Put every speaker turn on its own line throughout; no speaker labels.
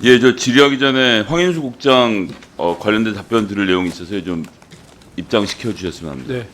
예, 저 질의하기 전에 황인수 국장 관련된 답변 들을 내용이 있어서 좀 입장시켜 주셨으면 합니다.
네.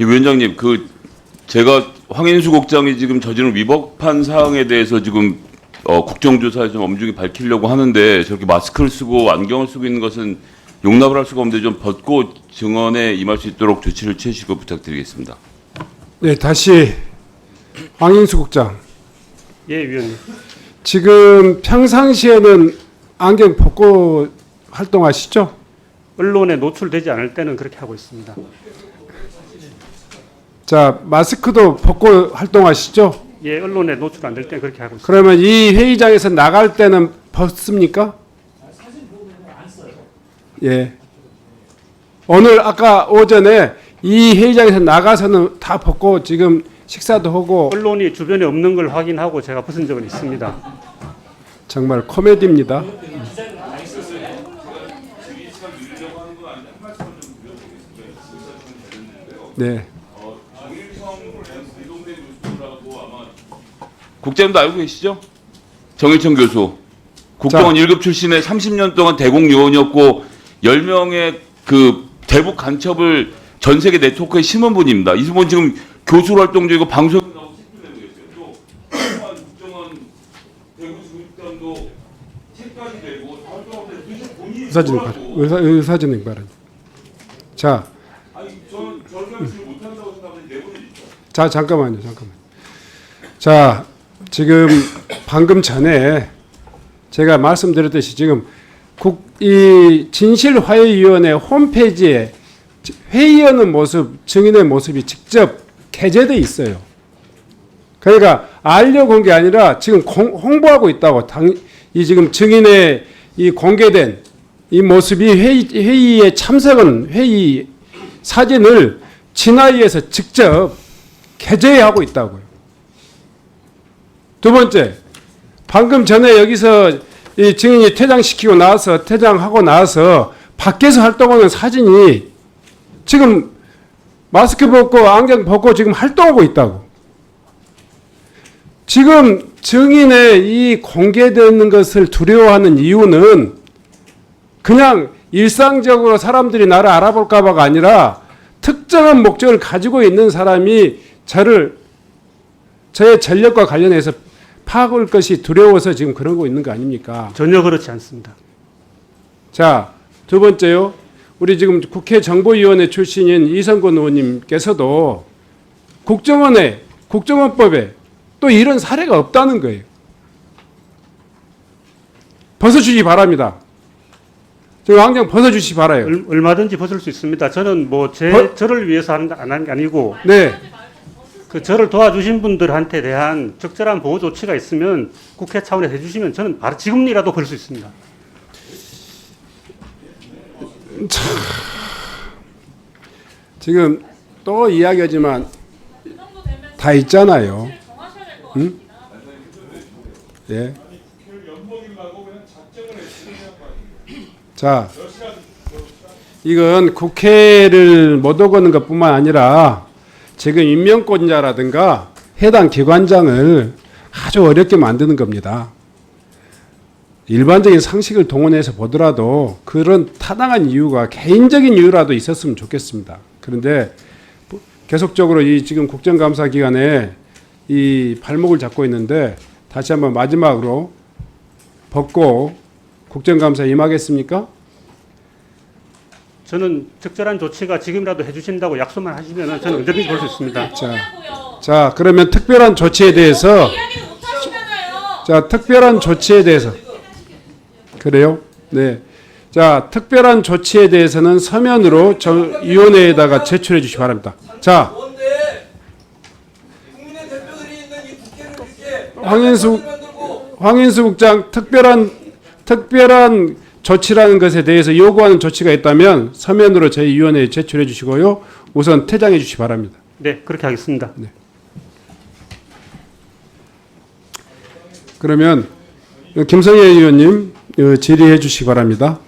이 위원장님, 제가 황인수 국장이 지금 저지른 위법한 사항에 대해서 지금 국정조사에 좀 엄중히 밝히려고 하는데 저렇게 마스크를 쓰고 안경을 쓰고 있는 것은 용납을 할 수가 없는데 좀 벗고 증언에 임할 수 있도록 조치를 취하시고 부탁드리겠습니다.
네, 다시 황인수 국장.
예, 위원님.
지금 평상시에는 안경 벗고 활동하시죠?
언론에 노출되지 않을 때는 그렇게 하고 있습니다.
자, 마스크도 벗고 활동하시죠?
예, 언론에 노출 안 될 때는 그렇게 하고 있습니다.
그러면 이 회의장에서 나갈 때는 벗습니까? 예. 오늘 아까 오전에 이 회의장에서 나가서는 다 벗고 지금 식사도 하고
언론이 주변에 없는 걸 확인하고 제가 벗은 적은 있습니다.
정말 코미디입니다. 네.
국장님도 알고 계시죠? 정일천 교수. 국정원 1급 출신의 30년 동안 대공 요원이었고 10명의 그 대북 간첩을 전 세계 네트워크에 심은 분입니다. 이분 지금 교수 활동 중이고 방송에 나오고 책도 내고 계세요. 또 국정원 대구 수국장도 책까지 내고 활동하는데 본인이
의사진 발언. 자,
아니 저는 저렇게 지금 못한다고 생각하는데 내보내주죠.
자 잠깐만요. 자, 지금 방금 전에 제가 말씀드렸듯이 지금 이 진실화해위원회 홈페이지에 회의하는 모습, 증인의 모습이 직접 게재돼 있어요. 그러니까 알려고 한 게 아니라 지금 홍보하고 있다고. 이 지금 증인의 이 공개된 이 모습이 회의에 참석한 회의 사진을 진화위에서 직접 게재하고 있다고요. 두 번째, 방금 전에 여기서 이 증인이 퇴장하고 나서 밖에서 활동하는 사진이 지금 마스크 벗고 안경 벗고 지금 활동하고 있다고. 지금 증인의 이 공개되는 것을 두려워하는 이유는 그냥 일상적으로 사람들이 나를 알아볼까 봐가 아니라 특정한 목적을 가지고 있는 사람이 저의 전력과 관련해서 파악할 것이 두려워서 지금 그러고 있는 거 아닙니까?
전혀 그렇지 않습니다.
자, 두 번째요. 우리 지금 국회 정보위원회 출신인 이성근 의원님께서도 국정원법에 또 이런 사례가 없다는 거예요. 벗어주시기 바랍니다. 지금 안경 벗어주시기 바라요.
얼마든지 벗을 수 있습니다. 저는 뭐 저를 위해서 안 한 게 아니고
네.
그 저를 도와주신 분들한테 대한 적절한 보호 조치가 있으면 국회 차원에서 해주시면 저는 바로 지금이라도 벌 수 있습니다.
지금 또 이야기하지만 다 있잖아요. 응? 예. 자, 이건 국회를 못 오고는 것뿐만 아니라 지금 임명권자라든가 해당 기관장을 아주 어렵게 만드는 겁니다. 일반적인 상식을 동원해서 보더라도 그런 타당한 이유가 개인적인 이유라도 있었으면 좋겠습니다. 그런데 계속적으로 이 지금 국정감사 기간에 이 발목을 잡고 있는데 다시 한번 마지막으로 벗고 국정감사에 임하겠습니까?
저는 적절한 조치가 지금이라도 해주신다고 약속만 하시면 저는 언제든지 볼 수 있습니다.
자, 자, 그러면 특별한 조치에 대해서
이야기를 못 하시잖아요.
자, 특별한 조치에 대해서 그래요? 네. 자, 특별한 조치에 대해서는 서면으로 위원회에다가 제출해 주시기 바랍니다. 자,
뭔데 국민의 대표들이 있는 이 국회를 이렇게
황인수 국장 특별한 조치라는 것에 대해서 요구하는 조치가 있다면 서면으로 저희 위원회에 제출해 주시고요. 우선 퇴장해 주시기 바랍니다.
네, 그렇게 하겠습니다.
그러면 김성애 의원님 질의해 주시기 바랍니다.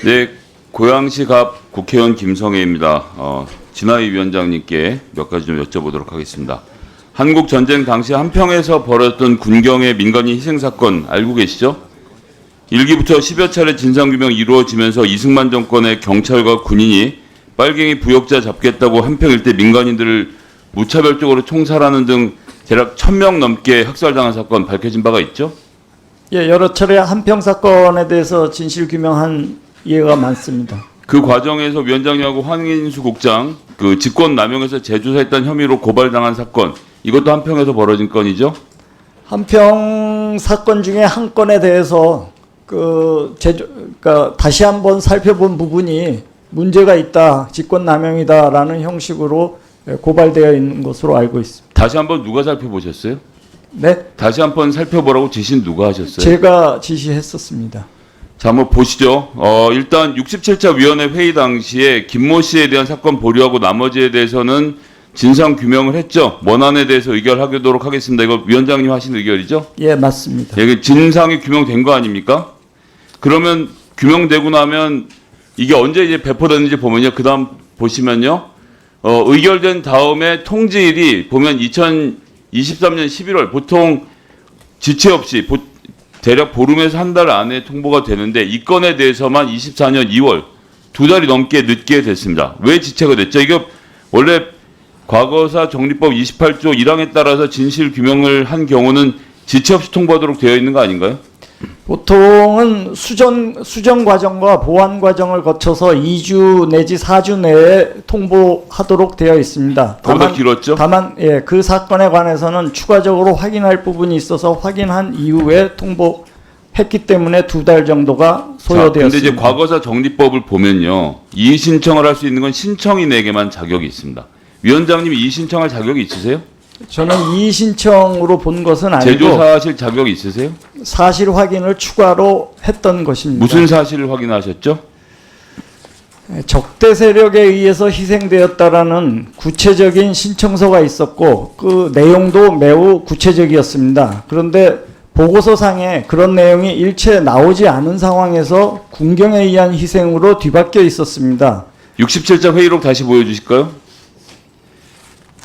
네, 고양시 갑 국회의원 김성애입니다. 진하희 위원장님께 몇 가지 좀 여쭤보도록 하겠습니다. 한국 전쟁 당시 한평에서 벌어졌던 군경의 민간인 희생 사건 알고 계시죠? 1기부터 10여 차례 진상규명이 이루어지면서 이승만 정권의 경찰과 군인이 빨갱이 부역자 잡겠다고 한평 일대 민간인들을 무차별적으로 총살하는 등 대략 1000명 넘게 학살당한 사건 밝혀진 바가 있죠?
예, 여러 차례 한평 사건에 대해서 진실 규명한 예가 많습니다.
그 과정에서 위원장님하고 황인수 국장 그 직권 남용해서 재조사했던 혐의로 고발당한 사건 이것도 한평에서 벌어진 건이죠?
한평 사건 중에 한 건에 대해서 그러니까 다시 한번 살펴본 부분이 문제가 있다, 직권 남용이다라는 형식으로 고발되어 있는 것으로 알고 있습니다.
다시 한번 누가 살펴보셨어요?
네,
다시 한번 살펴보라고 지시는 누가 하셨어요?
제가 지시했었습니다.
자, 한번 보시죠. 일단 67차 위원회 회의 당시에 김모 씨에 대한 사건 보류하고 나머지에 대해서는 진상 규명을 했죠. 원안에 대해서 의결하도록 하겠습니다. 이거 위원장님 하신 의결이죠?
예, 맞습니다.
이게 진상이 규명된 거 아닙니까? 그러면 규명되고 나면 이게 언제 이제 배포됐는지 보면요. 그다음 보시면요. 의결된 다음에 통지일이 보면 2023년 11월 보통 지체 없이 대략 보름에서 한 달 안에 통보가 되는데 이 건에 대해서만 24년 2월 2달이 넘게 늦게 됐습니다. 왜 지체가 됐죠? 이거 원래 과거사 정리법 28조 1항에 따라서 진실 규명을 한 경우는 지체 없이 통보하도록 되어 있는 거 아닌가요?
보통은 수정 과정과 보완 과정을 거쳐서 2주 내지 4주 내에 통보하도록 되어 있습니다.
그보다 길었죠?
다만 예, 그 사건에 관해서는 추가적으로 확인할 부분이 있어서 확인한 이후에 통보했기 때문에 2달 정도가 소요되었습니다.
그런데 이제 과거사 정리법을 보면요. 이의 신청을 할 수 있는 건 신청인에게만 자격이 있습니다. 위원장님이 이의 신청할 자격이 있으세요?
저는 이의 신청으로 본 것은 아니고
재조사하실 자격이 있으세요?
사실 확인을 추가로 했던 것입니다.
무슨 사실을 확인하셨죠?
적대 세력에 의해서 희생되었다라는 구체적인 신청서가 있었고 그 내용도 매우 구체적이었습니다. 그런데 보고서상에 그런 내용이 일체 나오지 않은 상황에서 군경에 의한 희생으로 뒤바뀌어 있었습니다.
67자 회의록 다시 보여주실까요?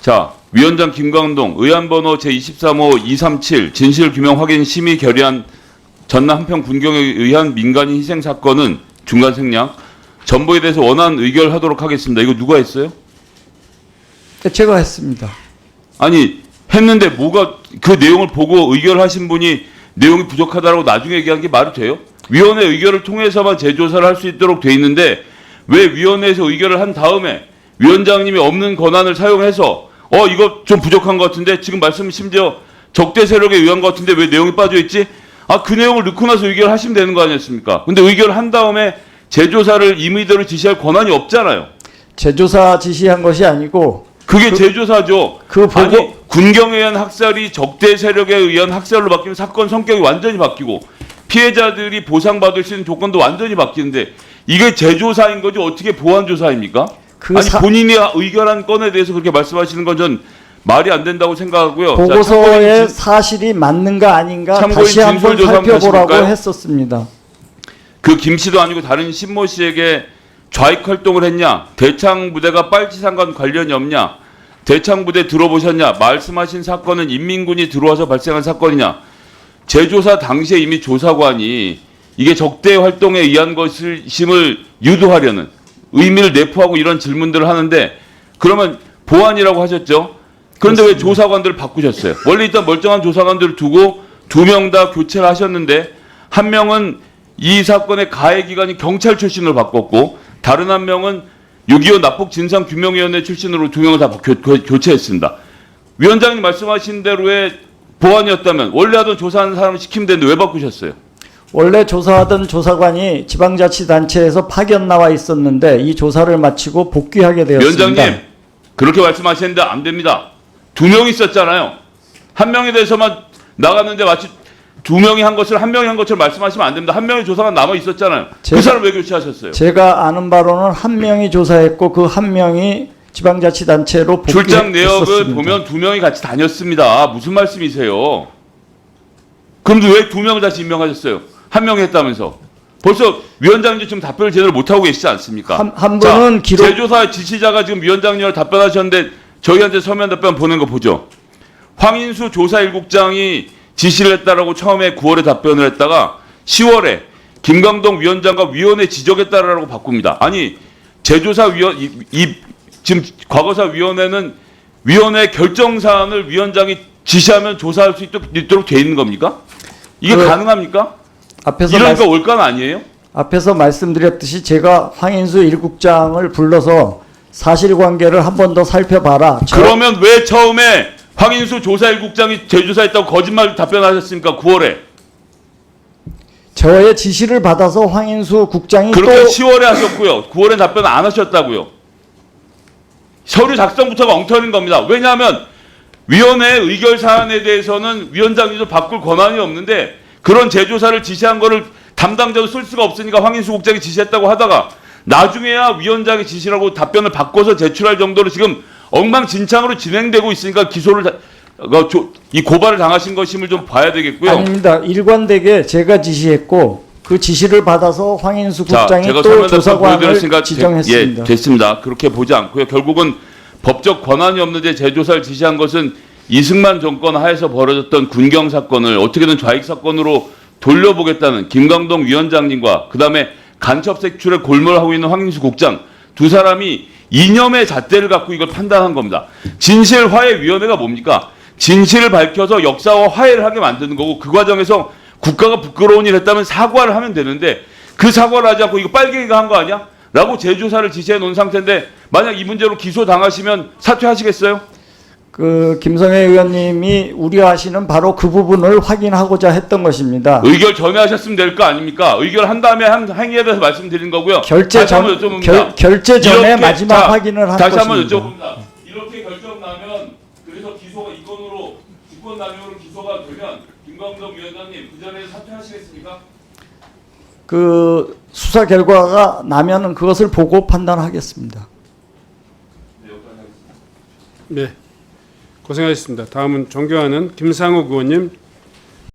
자, 위원장 김광동, 의안번호 제23호 237 진실규명 확인 심의 결의안 전남 한평 군경에 의한 민간인 희생 사건은 중간 생략 전보에 대해서 원안 의결하도록 하겠습니다. 이거 누가 했어요?
제가 했습니다.
아니 했는데 뭐가 그 내용을 보고 의결하신 분이 내용이 부족하다라고 나중에 얘기한 게 말이 돼요? 위원회 의결을 통해서만 재조사를 할 수 있도록 돼 있는데 왜 위원회에서 의결을 한 다음에 위원장님이 없는 권한을 사용해서 이거 좀 부족한 것 같은데 지금 말씀 심지어 적대 세력에 의한 것 같은데 왜 내용이 빠져 있지? 그 내용을 넣고 나서 의결하시면 되는 거 아니었습니까? 근데 의결한 다음에 재조사를 임의대로 지시할 권한이 없잖아요.
재조사 지시한 것이 아니고
그게 재조사죠.
그 보고
아니 군경에 의한 학살이 적대 세력에 의한 학살로 바뀌면 사건 성격이 완전히 바뀌고 피해자들이 보상받을 수 있는 조건도 완전히 바뀌는데 이게 재조사인 거지 어떻게 보완조사입니까? 본인이 의결한 건에 대해서 그렇게 말씀하시는 건 전 말이 안 된다고 생각하고요.
보고서의 사실이 맞는가 아닌가 다시 한번 살펴보라고 했었습니다.
그 김 씨도 아니고 다른 신모 씨에게 좌익 활동을 했냐? 대창 부대가 빨치산과 관련이 없냐? 대창 부대 들어보셨냐? 말씀하신 사건은 인민군이 들어와서 발생한 사건이냐? 재조사 당시에 이미 조사관이 이게 적대 활동에 의한 것임을 유도하려는 의미를 내포하고 이런 질문들을 하는데 그러면 보완이라고 하셨죠? 그런데 왜 조사관들을 바꾸셨어요? 원래 일단 멀쩡한 조사관들을 두고 2명 다 교체를 하셨는데 한 명은 이 사건의 가해 기관이 경찰 출신으로 바꿨고 다른 한 명은 6.25 납북 진상규명위원회 출신으로 2명을 다 교체했습니다. 위원장님 말씀하신 대로의 보안이었다면 원래 하던 조사하는 사람을 시키면 되는데 왜 바꾸셨어요?
원래 조사하던 조사관이 지방자치단체에서 파견 나와 있었는데 이 조사를 마치고 복귀하게 되었습니다.
위원장님 그렇게 말씀하시는데 안 됩니다. 2명 있었잖아요. 한 명에 대해서만 나갔는데 마치 2명이 한 것을 한 명이 한 것처럼 말씀하시면 안 됩니다. 한 명의 조사관 남아 있었잖아요. 그 사람 왜 교체하셨어요?
제가 아는 바로는 한 명이 조사했고 그 한 명이 지방자치단체로
출장 내역을
복귀했었습니다.
보면 2명이 같이 다녔습니다. 무슨 말씀이세요? 그럼 왜 2명을 다시 임명하셨어요? 한 명이 했다면서. 벌써 위원장님 지금 답변을 제대로 못하고 계시지 않습니까?
한 분은 기록
제조사 지시자가 지금 위원장님을 답변하셨는데 저희한테 서면 답변 보낸 거 보죠. 황인수 조사 1국장이 지시를 했다라고 처음에 9월에 답변을 했다가 10월에 김광동 위원장과 위원회 지적했다라고 바꿉니다. 아니 제조사위원 지금 과거사 위원회는 위원회 결정 사안을 위원장이 지시하면 조사할 수 있도록 돼 있는 겁니까? 이게 가능합니까? 이러니까 올간 아니에요?
앞에서 말씀드렸듯이 제가 황인수 1국장을 불러서 사실관계를 한 번 더 살펴봐라.
그러면 왜 처음에 황인수 조사 1국장이 재조사했다고 거짓말 답변하셨습니까? 9월에.
저의 지시를 받아서 황인수 국장이
그렇게
또
10월에 하셨고요. 9월에 답변 안 하셨다고요. 서류 작성부터가 엉터리인 겁니다. 왜냐하면 위원회 의결 사안에 대해서는 위원장님도 바꿀 권한이 없는데 그런 재조사를 지시한 거를 담당자도 쓸 수가 없으니까 황인수 국장이 지시했다고 하다가 나중에야 위원장이 지시라고 답변을 바꿔서 제출할 정도로 지금 엉망진창으로 진행되고 있으니까 이 고발을 당하신 것임을 좀 봐야 되겠고요.
아닙니다. 일관되게 제가 지시했고 그 지시를 받아서 황인수 국장이
제가
또
설명
조사관을
보여드렸으니까
지정했습니다.
예, 됐습니다. 그렇게 보지 않고요. 결국은 법적 권한이 없는데 재조사를 지시한 것은 이승만 정권 하에서 벌어졌던 군경 사건을 어떻게든 좌익 사건으로 돌려보겠다는 김광동 위원장님과 그다음에 간첩 색출에 골몰하고 있는 황인수 국장 두 사람이 이념의 잣대를 갖고 이걸 판단한 겁니다. 진실화해위원회가 뭡니까? 진실을 밝혀서 역사와 화해를 하게 만드는 거고 그 과정에서 국가가 부끄러운 일을 했다면 사과를 하면 되는데 그 사과를 하지 않고 이거 빨갱이가 한 거 아니야? 라고 재조사를 지시해 놓은 상태인데 만약 이 문제로 기소당하시면 사퇴하시겠어요?
그 김성회 의원님이 우려하시는 바로 그 부분을 확인하고자 했던 것입니다.
의결 전에 하셨으면 될 거 아닙니까? 의결한 다음에 한 행위에 대해서 말씀드린 거고요.
결제
다시
전
한번 여쭤봅니다.
결제 전에
이렇게,
마지막 확인을 한
다시
것입니다.
한번 여쭤봅니다. 이렇게 결정 나면 그래서 기소가 이 건으로 직권남용으로 기소가 되면 김광동 위원장님 그 전에 사퇴하시겠습니까?
그 수사 결과가 나면은 그것을 보고 판단하겠습니다.
네. 고생하셨습니다. 다음은 존경하는 김상욱 의원님